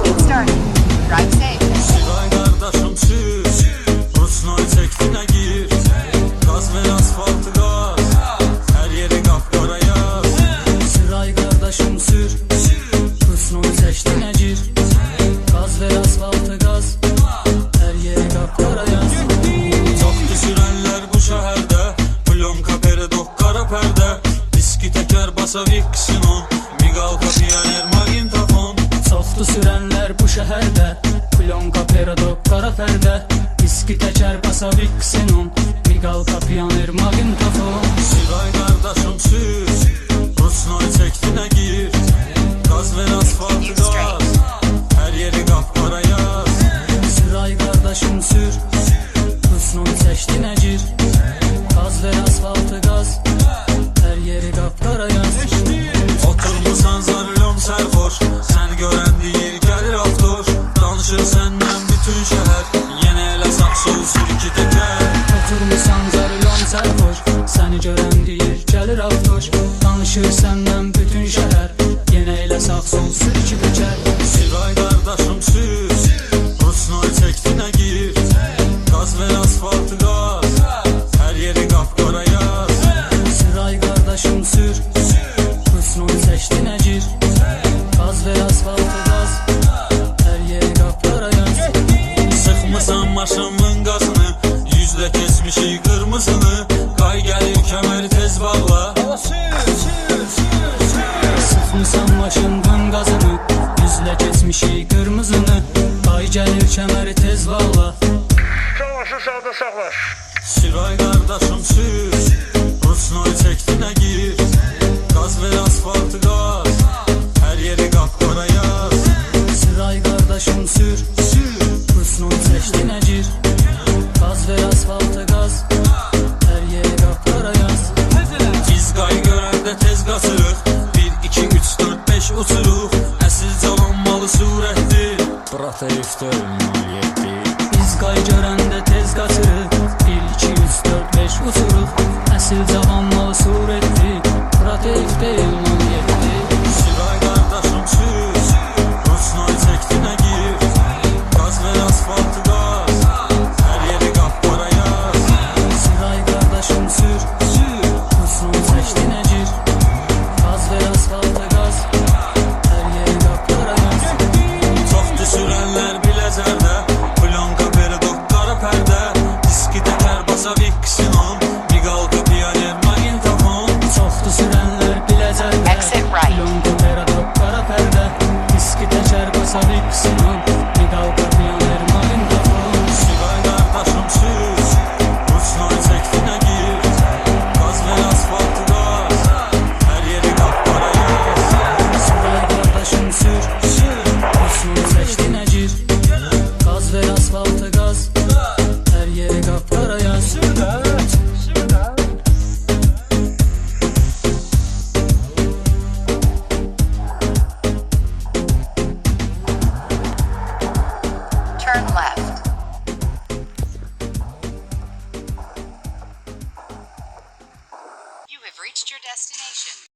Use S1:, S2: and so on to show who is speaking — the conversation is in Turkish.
S1: get started. Drive safe.
S2: Siray kardeşim sür, Rusnoy çektiğine gir. Gaz ver asfaltı gaz, her yeri kapkara yaz.
S3: Siray kardeşim sür, Rusnoy seçtiğine gir. Gaz ver asfaltı gaz, her yeri kapkara yaz.
S2: Çoktu sürenler bu şehirde, Plonka peredok kara perde. Diski teker basa Vixino, Migal kapiyaner magintafon.
S3: Çoxdu sürənlər bu şəhərdə, Plonka perodok qara pərdə. Diski təkər basa Vixenon, Migal kapiyaner magintafon.
S2: Siray kardeşim sür, Rusnoy çektiğine gir. Gaz ver asfaltı gaz, her yeri kapkara yaz.
S3: Siray kardeşim sür, Rusnoy seçtiğine gir. Gaz ver asfaltı gaz, her yeri kapkara yaz.
S2: Oturmusan zarılyon serhoş, sen gören değil gelir avtoş. Danışır senden bütün şehir, yine ele sağ sol sürükü teker.
S3: Oturmusan zarılon sərxoş, səni görən deyir gəlir avtoş. Danışır səndən bütün şəhər, yenə elə sağ sol sürükü təkər.
S2: Siray kardeşim sür, Rusnoy çektiğine gir. Gaz ver asfaltı gaz, her yeri kapkara yaz.
S3: Siray kardeşim sür, Rusnoy seçtiğine gir. Gaz ver asfaltı gaz, her yeri kapkara yaz.
S2: Sıkmısan maşımın gazını, yüzle kesmişi kırmızını. Kay gelir kemeri tez bağla.
S3: Sıxmısan maşından qazını, yüzlə keçmişi qırmızını. Ay gəlir kəməri tez bağla.
S2: Siray kardeşim sür, Rusnoy çektiğine gir. Gaz ver asfaltı gaz, her yeri kapkara yaz.
S3: Siray kardeşim sür, Rusnoy seçtiğine gir. Gaz ver asfaltı gaz, her yeri kapkara yaz.
S2: Biz kay görende tez kasırıq, 1, 2, 3, 4, 5 uçuruq. Əsil cavanmalı surətdir, Proteifdə 07.
S3: Biz qay görəndə tez qaçırıq, 1, 2, 3, 4, 5 uçuruq. Əsil cavan mal surətdir, Proteif deyil 07.